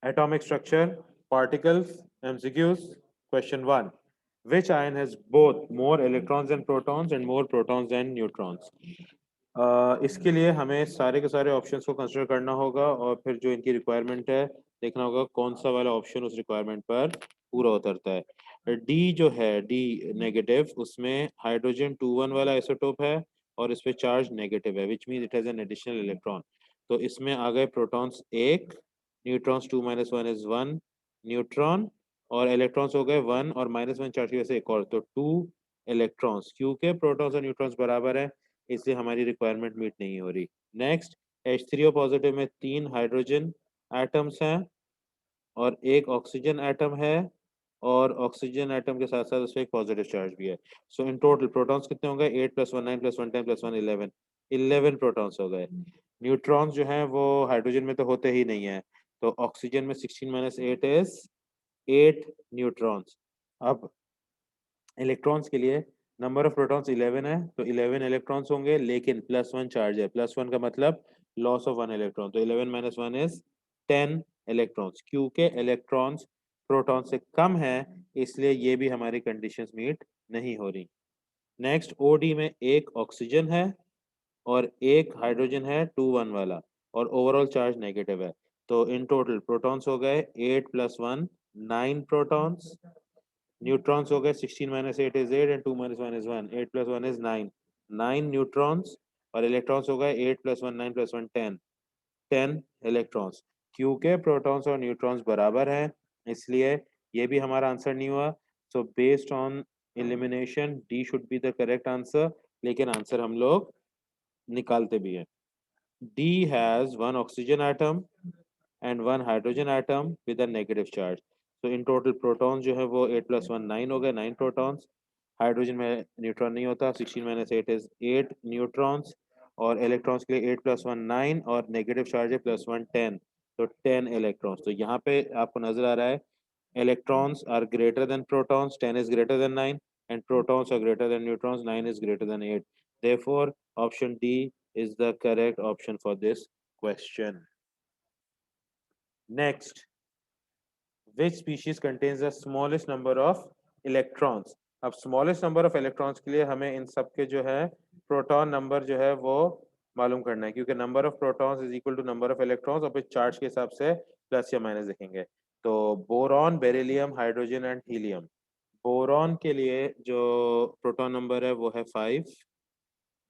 Atomic structure, particles, MCQs. Question 1. Which ion has both more electrons than protons and more protons than neutrons? इसके लिए हमें सारे के सारे ऑप्शंस को कंसिडर करना होगा और फिर जो इनकी रिक्वायरमेंट है देखना होगा कौन सा वाला ऑप्शन उस रिक्वायरमेंट पर पूरा उतरता है। डी जो है, डी नेगेटिव, उसमें हाइड्रोजन 2 1 वाला आइसोटोप है और इस पे चार्ज नेगेटिव है, which mean it has an additional electron. तो इसमें आ गए प्रोटॉन्स एक, न्यूट्रॉन्स 2 - 1 इज 1 न्यूट्रॉन, और इलेक्ट्रॉन्स हो गए 1 और -1 चार्ज की वजह से एक और, तो 2 इलेक्ट्रॉन्स। क्योंकि प्रोटॉन्स और न्यूट्रॉन्स बराबर है इसलिए हमारी रिक्वायरमेंट मीट नहीं हो रही। नेक्स्ट, H3O पॉजिटिव में 3 हाइड्रोजन एटम्स हैं और एक ऑक्सीजन एटम है, और ऑक्सीजन एटम के साथ साथ उसमें एक पॉजिटिव चार्ज भी है। सो इन टोटल प्रोटॉन्स कितने होंगे? 8 + 1 9 + 1 10 + 1 11, 11 प्रोटॉन्स हो गए। न्यूट्रॉन्स जो हैं वो हाइड्रोजन में तो होते ही नहीं है, तो ऑक्सीजन में 16 - 8 इज 8 न्यूट्रॉन्स। अब इलेक्ट्रॉन्स के लिए नंबर ऑफ प्रोटॉन्स 11 है, तो 11 इलेक्ट्रॉन्स होंगे, लेकिन +1 चार्ज है। +1 का मतलब लॉस ऑफ 1 इलेक्ट्रॉन, तो 11 - 1 इज 10 इलेक्ट्रॉन्स। क्योंकि इलेक्ट्रॉन्स प्रोटॉन से कम है इसलिए ये भी हमारी कंडीशंस मीट नहीं हो रही। नेक्स्ट, ओडी में एक ऑक्सीजन है और एक हाइड्रोजन है 2 1 वाला, और ओवरऑल चार्ज नेगेटिव है। तो इन टोटल प्रोटॉन्स हो गए 8 + 1 9 प्रोटॉन्स, न्यूट्रॉन्स हो गए 16 - 8 is 8 and 2 - 1 is 1, 8 + 1 is 9, 9 neutrons, और इलेक्ट्रॉन्स हो गए 8 + 1 9 + 1 10, 10 इलेक्ट्रॉन्स। क्योंकि प्रोटॉन्स और न्यूट्रॉन्स बराबर हैं इसलिए ये भी हमारा आंसर नहीं हुआ। So based on elimination D should be the correct answer, लेकिन आंसर हम लोग निकालते भी हैं। D has one oxygen atom and one hydrogen atom with a negative charge. तो इन टोटल प्रोटॉन्स जो है वो 8 + 1 9 हो गए, 9 प्रोटॉन्स। हाइड्रोजन में न्यूट्रॉन नहीं होता, 16 - 8 इज 8 न्यूट्रॉन्स, और इलेक्ट्रॉन्स के लिए 8 + 1 9 और नेगेटिव चार्ज है +1 10, तो 10 इलेक्ट्रॉन्स। तो यहाँ पे आपको नजर आ रहा है electrons are greater than protons, 10 is greater than 9, and protons are greater than neutrons, 9 is greater than 8. Therefore, option D is the correct option for this question. Next, which species contains the smallest number of electrons? अब smallest number of electrons के लिए हमें इन सब के जो है proton number जो है वो मालूम करना है, क्योंकि number of protons is equal to number of electrons, और फिर चार्ज के हिसाब से प्लस या माइनस देखेंगे। तो boron, beryllium, hydrogen and helium. Boron के लिए जो प्रोटॉन नंबर है वो है 5,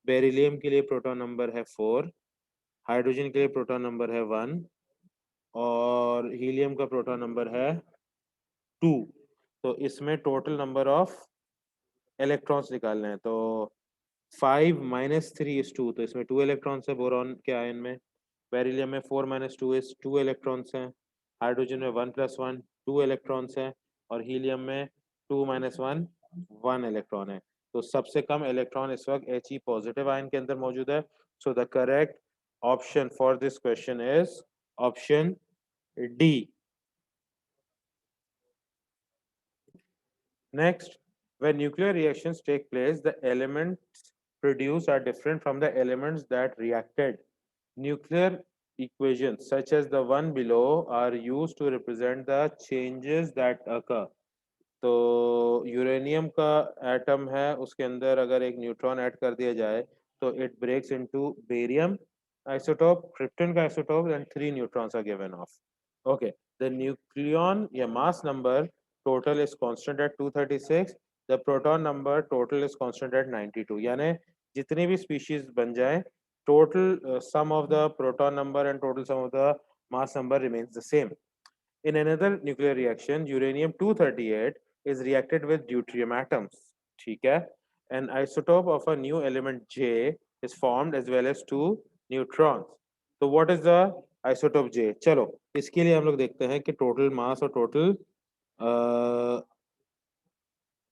बेरिलियम के लिए प्रोटॉन नंबर है 4, हाइड्रोजन के लिए प्रोटॉन नंबर है 1, और हीलियम का प्रोटॉन नंबर है 2। तो इसमें टोटल नंबर ऑफ इलेक्ट्रॉन्स निकालने हैं, तो 5 - 3 इज 2, तो इसमें 2 इलेक्ट्रॉन्स है बोरॉन के आयन में। बेरिलियम में 4 - 2 इज 2 इलेक्ट्रॉन्स हैं। हाइड्रोजन में 1 + 1 2 इलेक्ट्रॉन्स हैं, और हीलियम में 2 - 1 1 इलेक्ट्रॉन है। तो सबसे कम इलेक्ट्रॉन इस वक्त He पॉजिटिव आयन के अंदर मौजूद है। So the correct option for this question is option D. Next, when nuclear reactions take place, the elements produced are different from the elements that reacted. Nuclear equations, such as the one below, are used to represent the changes that occur. तो uranium का atom है, उसके अंदर अगर एक neutron add कर दिया जाए तो it breaks into barium isotope, krypton का isotope, and 3 neutrons are given off. Okay, the nucleon या mass number total is constant at 236, the proton number total is constant at 92, यानी जितनी भी species बन जाए total sum of the proton number and total sum of the mass number remains the same. In another nuclear reaction, uranium 238 is reacted with deuterium atoms. ठीक है? An isotope of a new element J is formed as well as 2 neutrons. तो what is the isotope J? चलो इसके लिए हम लोग देखते हैं कि टोटल मास और टोटल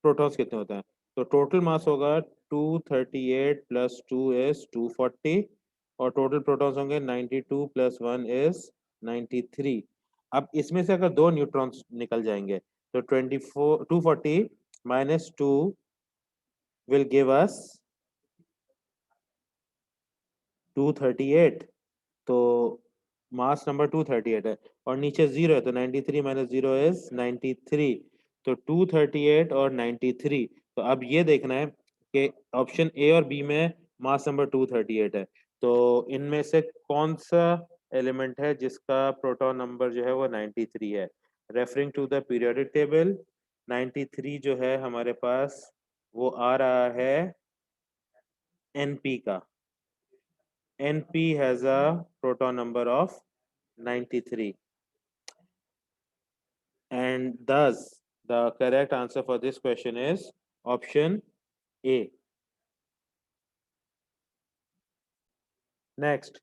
प्रोटॉन्स कितने होते हैं। तो टोटल मास होगा 238 + 2 इज 240, और टोटल प्रोटॉन्स होंगे 92 + 1 इज 93। अब इसमें से अगर दो न्यूट्रॉन्स निकल जाएंगे तो 24 240 - 2 विल गिव अस 238। तो मास नंबर 238 है और नीचे 0 है, तो 93 माइनस 0 इज 93। तो 238 और 93। तो अब ये देखना है कि ऑप्शन ए और बी में मास नंबर 238 है, तो इनमें से कौन सा एलिमेंट है जिसका प्रोटॉन नंबर जो है वो 93 है। Referring to the periodic table, 93 जो है हमारे पास वो आ रहा है एनपी का। NP has a proton number of 93, and thus the correct answer for this question is option A. Next,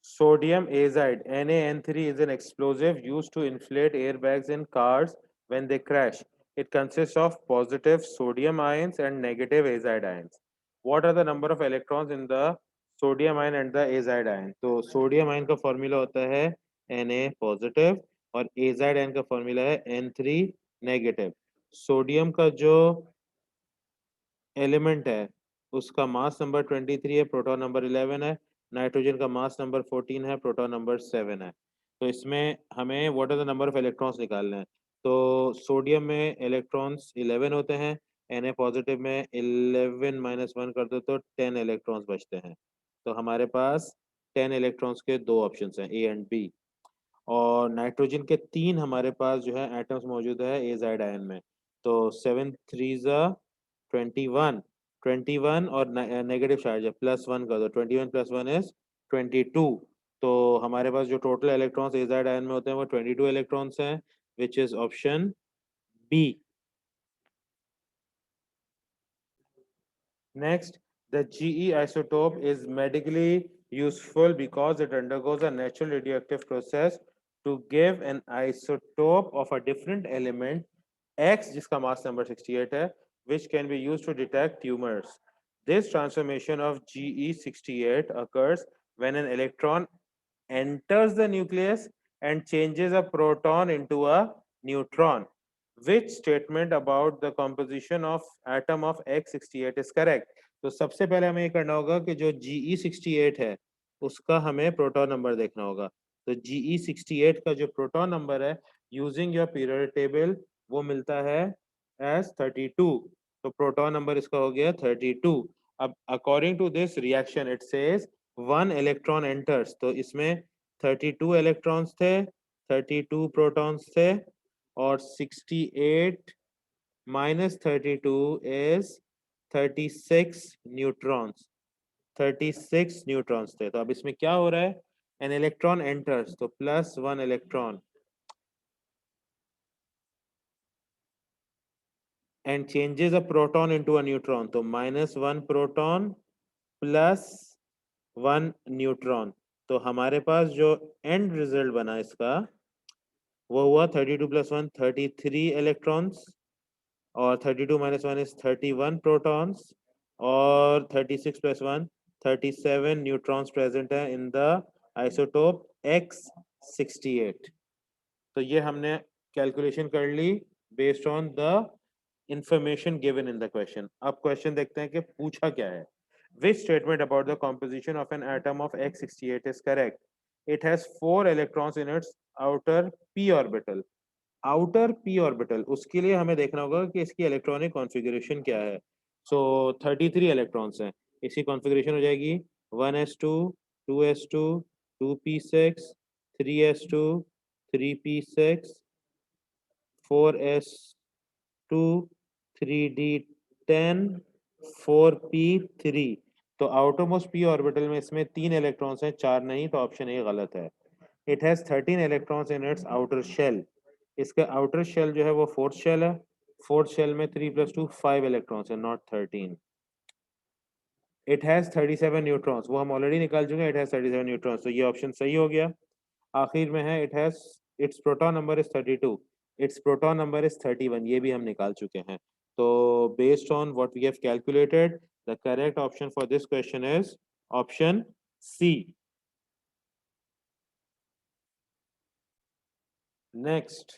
sodium azide NaN3 is an explosive used to inflate airbags in cars when they crash. It consists of positive sodium ions and negative azide ions. What are the number of electrons in the sodium ion and the azide ion? तो sodium ion का formula होता है Na positive और azide ion का formula है N3 negative. Sodium का जो element है उसका मास नंबर 23 है, प्रोटॉन नंबर 11 है। नाइट्रोजन का मास नंबर 14 है, प्रोटॉन नंबर 7 है। तो इसमें हमें what are the number of electrons निकालने हैं। तो सोडियम में इलेक्ट्रॉन्स 11 होते हैं, Na पॉजिटिव में 11 माइनस 1 कर दो तो 10 इलेक्ट्रॉन्स बचते हैं। तो हमारे पास 10 इलेक्ट्रॉन्स के दो ऑप्शंस हैं, ए एंड बी। और नाइट्रोजन के 3 हमारे पास जो है एटम्स मौजूद है एजाइड आयन में। तो 7 3 21, 21 और नेगेटिव चार्ज है, +1 कर दो, 21 + 1 इज 22। तो हमारे पास जो टोटल इलेक्ट्रॉन्स एजाइड आयन में होते हैं वो 22 इलेक्ट्रॉन्स हैं, which is option B. Next, the GE isotope is medically useful because it undergoes a natural radioactive process to give an isotope of a different element X, जिसका mass number 68 है, which can be used to detect tumors. This transformation of GE68 occurs when an electron enters the nucleus and changes a proton into a neutron. Which statement about the composition of atom of X68 is correct? तो सबसे पहले हमें ये करना होगा कि जो GE68 है उसका हमें प्रोटॉन नंबर देखना होगा। तो GE68 का जो प्रोटॉन नंबर है यूजिंग योर पीरियोडिक टेबल वो मिलता है एज 32। तो प्रोटॉन नंबर इसका हो गया 32। अब according to this reaction it says 1 electron enters, तो इसमें 32 इलेक्ट्रॉन्स थे, 32 प्रोटॉन्स थे और 68 माइनस 32 इज 36 न्यूट्रॉन्स। 36 न्यूट्रॉन्स थे। तो अब इसमें क्या हो रहा है, एन इलेक्ट्रॉन एंटर्स तो +1 electron and changes a proton into a neutron, तो -1 प्रोटॉन +1 न्यूट्रॉन। तो हमारे पास जो एंड रिजल्ट बना इसका वो हुआ 32 + 1 33 इलेक्ट्रॉन्स और 32 माइनस 1 इज 31 प्रोटॉन्स और 36 + 1 37 न्यूट्रॉन्स प्रेजेंट है इन द आइसोटोप X68। तो ये हमने कैलकुलेशन कर ली based on the information given in the question. अब क्वेश्चन देखते हैं कि पूछा क्या है। Which statement about the composition of an atom of X68 is correct? It has 4 electrons in its outer p orbital. Outer P orbital, उसके लिए हमें देखना होगा कि इसकी इलेक्ट्रॉनिक कॉन्फ़िगरेशन क्या है। सो 33 इलेक्ट्रॉन्स हैं, इसकी कॉन्फ़िगरेशन हो जाएगी 1s2 2s2 2p6 3s2 3p6 4s2 3d10 4p3। तो आउटरमोस्ट पी ऑर्बिटल में इसमें 3 इलेक्ट्रॉन्स हैं, 4 नहीं, तो ऑप्शन ए गलत है। It has 13 electrons in its outer shell. इसका आउटर शेल जो है वो फोर्थ शेल है। फोर्थ शेल में 3 + 2 5 इलेक्ट्रॉन्स है, नॉट 13। इट हैज 37 न्यूट्रॉन्स, वो हम ऑलरेडी निकाल चुके हैं, इट हैज 37 न्यूट्रॉन्स, तो ये ऑप्शन सही हो गया। आखिर में है it has its proton number is 32, its proton number is 31, ये भी हम निकाल चुके हैं। तो based on what we have calculated the correct option for this question is option C. Next,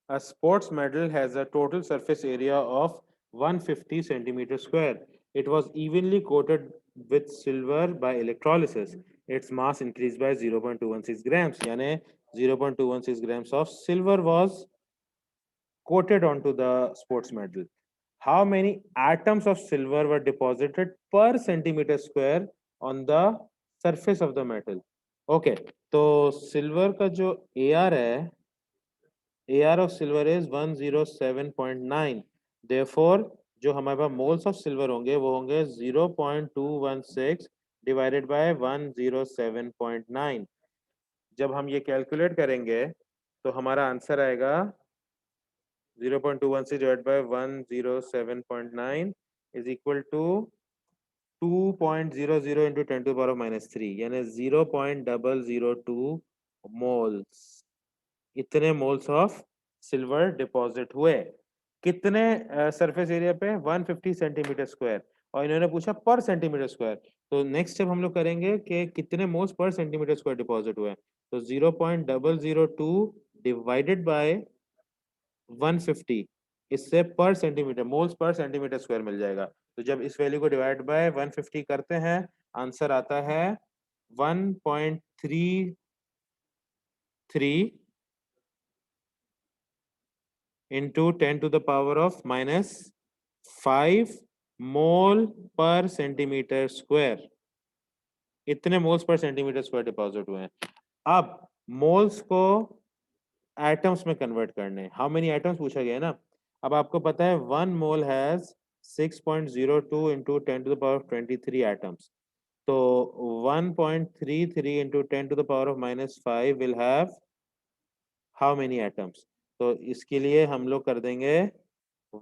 a sports medal has a total surface area of 150 centimeter square. It was evenly coated with silver by electrolysis, its mass increased by 0.216 grams. यानी 0.216 grams of silver was coated onto the sports medal. How many atoms of silver were deposited per centimeter square on the surface of the metal? Okay, तो silver का जो AR है, AR of silver is 107.9. Therefore, जो हमारे पास moles of silver होंगे वो होंगे 0.216 divided by 107.9. जब हम ये कैलकुलेट करेंगे तो हमारा आंसर आएगा 0.216 divided by 107.9 is equal to 2.00 into 10 to the power of minus 3, यानी 0.002 moles. इतने मोल्स ऑफ सिल्वर डिपॉजिट हुए कितने सरफेस एरिया पे 150 सेंटीमीटर स्क्वायर, और इन्होंने पूछा पर सेंटीमीटर स्क्वायर। तो नेक्स्ट स्टेप हम लोग करेंगे कि कितने moles per centimetre square deposit हुए, तो 0.002 डिवाइडेड बाय 150, इससे per centimetre moles per centimetre square मिल जाएगा। तो जब इस वैल्यू को डिवाइड बाय 150 करते हैं आंसर आता है 1.33 into 10 to the power of minus 5 मोल पर सेंटीमीटर स्क्वायर। इतने moles per centimetre square deposit हुए हैं। अब मोल्स को एटम्स में कन्वर्ट करने, हाउ मेनी एटम्स पूछा गया है ना। अब आपको पता है 1 mole has 6.02 into 10 to the power of 23 atoms, तो 1.33 into 10 to the power of minus 5 will have how many atoms? तो इसके लिए हम लोग कर देंगे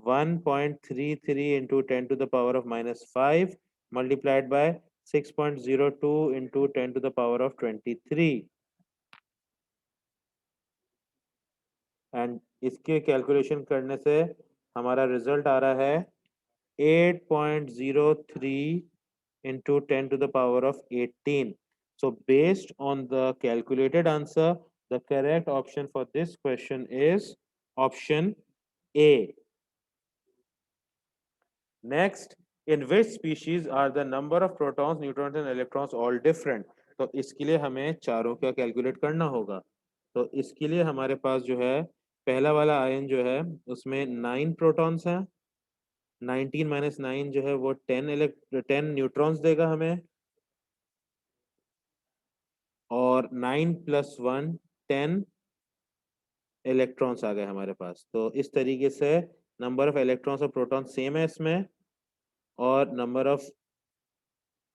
1.33 into 10 to the power of minus 5 multiplied by 6.02 into 10 to the power of 23, and इसके calculation करने से हमारा रिजल्ट आ रहा है 8.03 into 10 to the power of 18. So based on the calculated answer, the correct option for this question is option A. Next, in which species are the number of protons, neutrons and electrons all different? तो इसके लिए हमें चारों का calculate करना होगा। तो इसके लिए हमारे पास जो है पहला वाला आयन जो है उसमें 9 प्रोटॉन्स हैं, 19 माइनस 9 जो है वो 10 न्यूट्रॉन्स देगा हमें, और 9 प्लस 1 10 इलेक्ट्रॉन्स आ गए हमारे पास। तो इस तरीके से नंबर ऑफ इलेक्ट्रॉन्स और प्रोटॉन सेम है इसमें, और नंबर ऑफ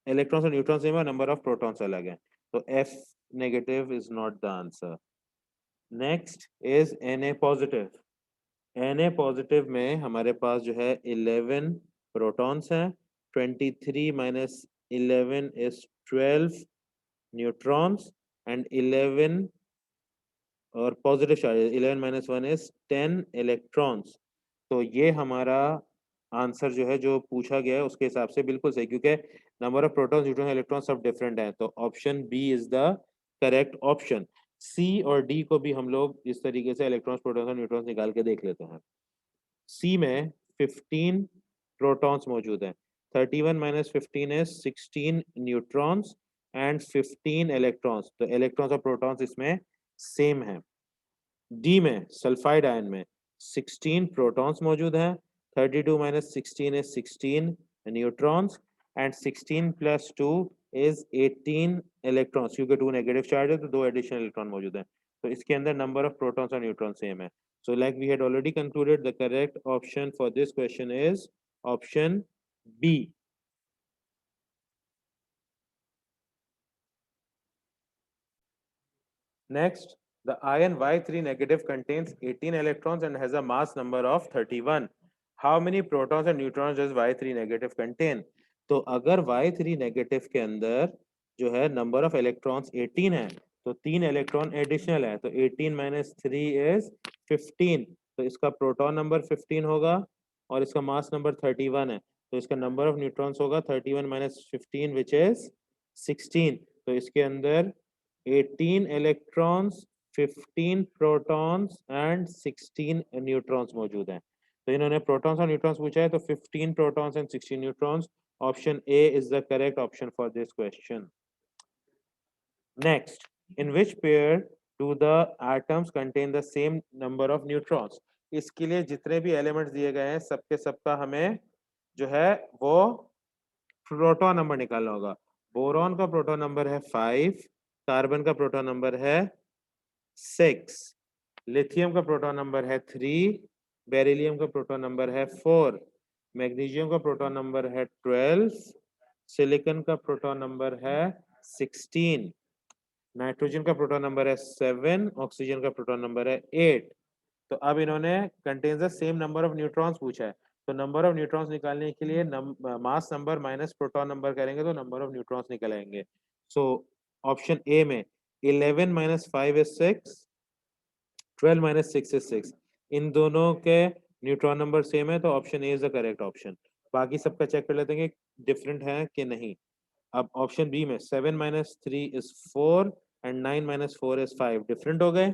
इलेक्ट्रॉन्स और न्यूट्रॉन सेम है, नंबर ऑफ प्रोटॉन्स अलग है। तो F negative is not the answer. Next is Na positive. Na positive में हमारे पास जो है 11 प्रोटॉन्स हैं, 23 माइनस 11 इज 12 न्यूट्रॉन्स, एंड 11 और positive charge 11 minus 1 is 10 electrons. तो ये हमारा आंसर जो है जो पूछा गया है उसके हिसाब से बिल्कुल सही, क्योंकि number of protons neutron electron सब डिफरेंट हैं। तो option B is the correct option. C और डी को भी हम लोग इस तरीके से इलेक्ट्रॉन्स प्रोटॉन्स और न्यूट्रॉन्स निकाल के देख लेते हैं। सी में 15 प्रोटॉन्स मौजूद हैं, 31 minus 15 is 16 neutrons and 15 electrons. तो इलेक्ट्रॉन्स और प्रोटॉन्स इसमें सेम है। डी में सल्फाइड आयन में 16 प्रोटॉन्स मौजूद हैं, 32 minus 16 is 16 neutrons, and 16 plus 2 is 18 electrons, क्योंकि 2 नेगेटिव चार्ज है तो 2 एडिशनल इलेक्ट्रॉन मौजूद हैं। तो इसके अंदर नंबर ऑफ प्रोटॉन्स और न्यूट्रॉन सेम है। So like we had already concluded, the correct option for this question is option B. Next, the ion Y3 negative contains 18 electrons and has a mass number of 31. How many protons and neutrons does Y3 negative contain? तो अगर Y3 negative के अंदर जो है number of electrons 18 है, तो 3 electron additional है, तो 18 माइनस 3 इज 15। तो इसका प्रोटॉन नंबर 15 होगा और इसका मास नंबर 31 है, तो इसका नंबर ऑफ न्यूट्रॉन्स होगा 31 माइनस 15 विच इज 16। तो इसके अंदर 18 इलेक्ट्रॉन्स, 15 प्रोटॉन्स एंड 16 न्यूट्रॉन्स मौजूद हैं। तो इन्होंने प्रोटॉन्स और न्यूट्रॉन्स पूछा है, तो 15 protons and 16 neutrons, Option A is the correct option for this question. Next, in which pair do the atoms contain the same number of neutrons? इसके लिए जितने भी एलिमेंट्स दिए गए हैं सबके सबका हमें जो है वो प्रोटॉन नंबर निकालना होगा। बोरॉन का प्रोटॉन नंबर है 5, कार्बन का प्रोटॉन नंबर है 6, लिथियम का प्रोटॉन नंबर है 3, बेरिलियम का प्रोटॉन नंबर है 4, मैग्नीशियम का प्रोटॉन नंबर है 12, सिलिकॉन का प्रोटॉन नंबर है 16, नाइट्रोजन का प्रोटॉन नंबर है 7, ऑक्सीजन का प्रोटॉन नंबर है 8। तो अब इन्होंने contains the same number of neutrons पूछा है, तो नंबर ऑफ न्यूट्रॉन्स निकालने के लिए mass number minus proton number करेंगे तो नंबर ऑफ न्यूट्रॉन्स निकल आएंगे। सो ऑप्शन ए में 11 माइनस 5 इज 6, 12 माइनस 6 इज 6। इन दोनों के न्यूट्रॉन नंबर सेम है तो option A is the correct option. बाकी सबका चेक कर लेते हैं कि डिफरेंट है कि नहीं। अब ऑप्शन बी में 7 minus 3 is 4 and 9 minus 4 is 5 different हो गए।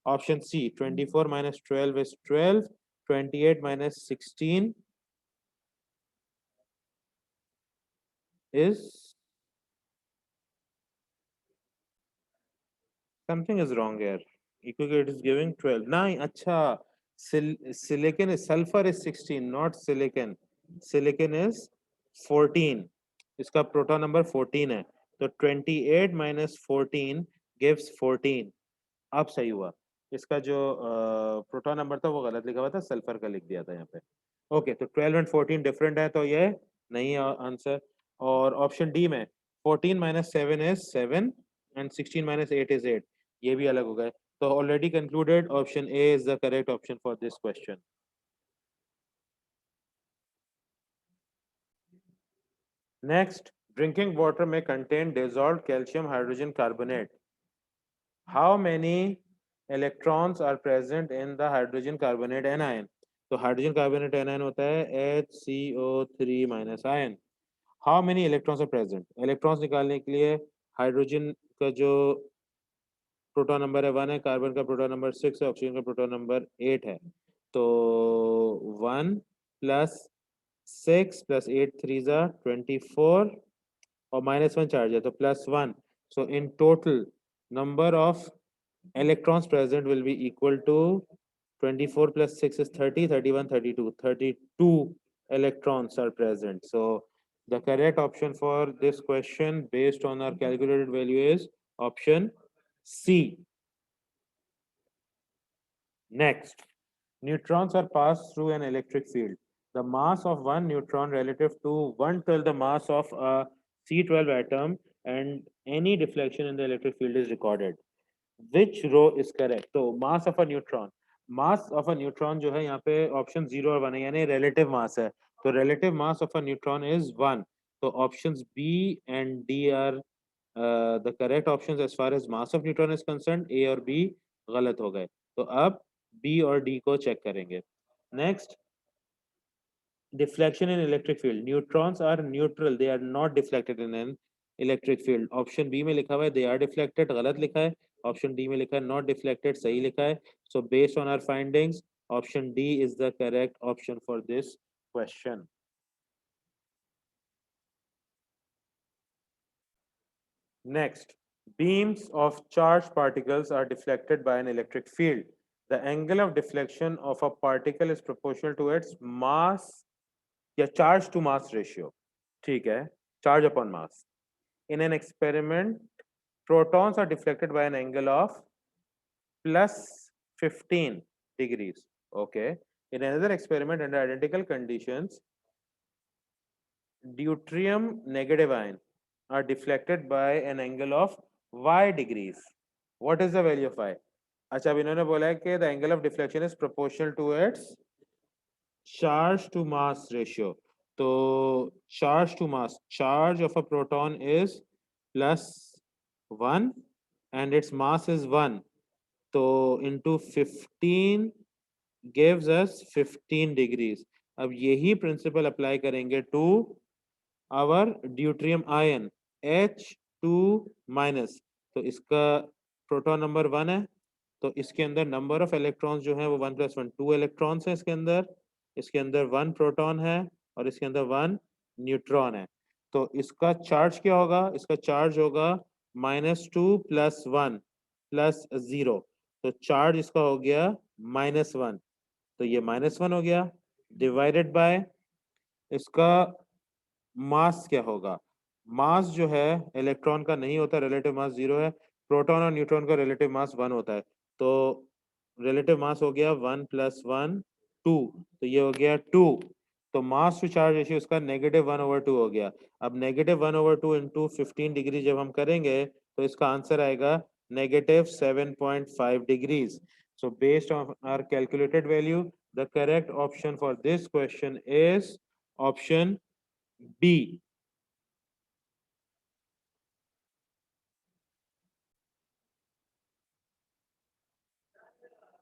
Option C 24 minus 12 is 12, 28 minus 16 is something is wrong here क्योंकि it is giving 12 नहीं अच्छा silicon is sulfur is 16 not silicon is 14 इसका प्रोटॉन नंबर 14 है तो 28 minus 14 gives 14। अब सही हुआ, इसका जो प्रोटॉन नंबर था वो गलत लिखा हुआ था, सल्फर का लिख दिया था यहाँ पे। ओके तो 12 एंड 14 डिफरेंट है तो ये नहीं है आंसर। और ऑप्शन डी में 14 minus 7 is 7 and 16 minus 8 is 8, ये भी अलग हो गए। तो already concluded option A is the correct option for this question. Next, drinking water में contain dissolved calcium hydrogen carbonate. How many electrons are present in the hydrogen carbonate anion? तो hydrogen carbonate anion होता है HCO3 minus ion. How many electrons are present, electrons निकालने के लिए hydrogen का जो proton number है 1 है, कार्बन का प्रोटॉन नंबर 6 है, ऑक्सीजन का प्रोटॉन नंबर 8 है। तो 1 प्लस 6 प्लस 8 3 ज़ा 24 और -1 चार्ज है तो +1। So in total number of electrons present will be equal to 24 plus 6 is 30, 31, 32, 32 electrons are present. So the correct option for this question based on our calculated value is option C. Next, neutrons are passed through an electric field. The mass of one neutron relative to 1/12 the mass of a C12 atom and any deflection in the electric field is recorded. Which row is correct? तो mass of a neutron, mass of a neutron जो है यहाँ पे option 0 और 1 है यानी relative mass है, तो relative mass of a neutron is 1। तो options B and D are the correct options as far as mass of neutron is concerned। A और B गलत हो गए, तो अब B और D को चेक करेंगे। Next, deflection in electric field, neutrons are neutral, they are not deflected in an electric field। Option B में लिखा हुआ है they are deflected, गलत लिखा है। ऑप्शन डी में लिखा है not deflected, सही लिखा है। so based on our findings option D is the correct option for this question। Next, beams of charged particles are deflected by an electric field। the angle of deflection of a particle is proportional to its mass या charge to mass ratio। ठीक है, charge upon mass। In an experiment, protons are deflected by an angle of plus 15 degrees. Okay. In another experiment under identical conditions, deuterium negative ion are deflected by an angle of y degrees. What is the value of y? अच्छा, अब इन्होंने बोला है कि the angle of deflection is proportional to its charge to mass ratio। तो charge to mass, charge of a proton is +1 and its mass is 1, तो into 15 gives us 15 degrees। अब यही प्रिंसिपल अप्लाई करेंगे to our deuterium ion H2 minus. तो इसका proton number 1 है, तो इसके अंदर नंबर ऑफ इलेक्ट्रॉन्स जो है वो 1 + 1 2 इलेक्ट्रॉन्स है इसके अंदर 1 प्रोटॉन है और इसके अंदर 1 न्यूट्रॉन है। तो इसका चार्ज क्या होगा? इसका चार्ज होगा -2 + 1 + 0। तो चार्ज इसका हो गया -1। तो ये -1 हो गया, डिवाइडेड बाय इसका मास क्या होगा? मास जो है इलेक्ट्रॉन का नहीं होता, रिलेटिव मास 0 है। प्रोटॉन और न्यूट्रॉन का रिलेटिव मास 1 होता है। तो रिलेटिव मास हो गया 1 + 1 2। तो ये हो गया 2। तो मास टू चार्ज रेशियो उसका -1/2 हो गया। अब -1/2 इंटू 15 डिग्री जब हम करेंगे तो इसका आंसर आएगा -7.5 degrees. So based on our calculated value, the correct option for this question is option B,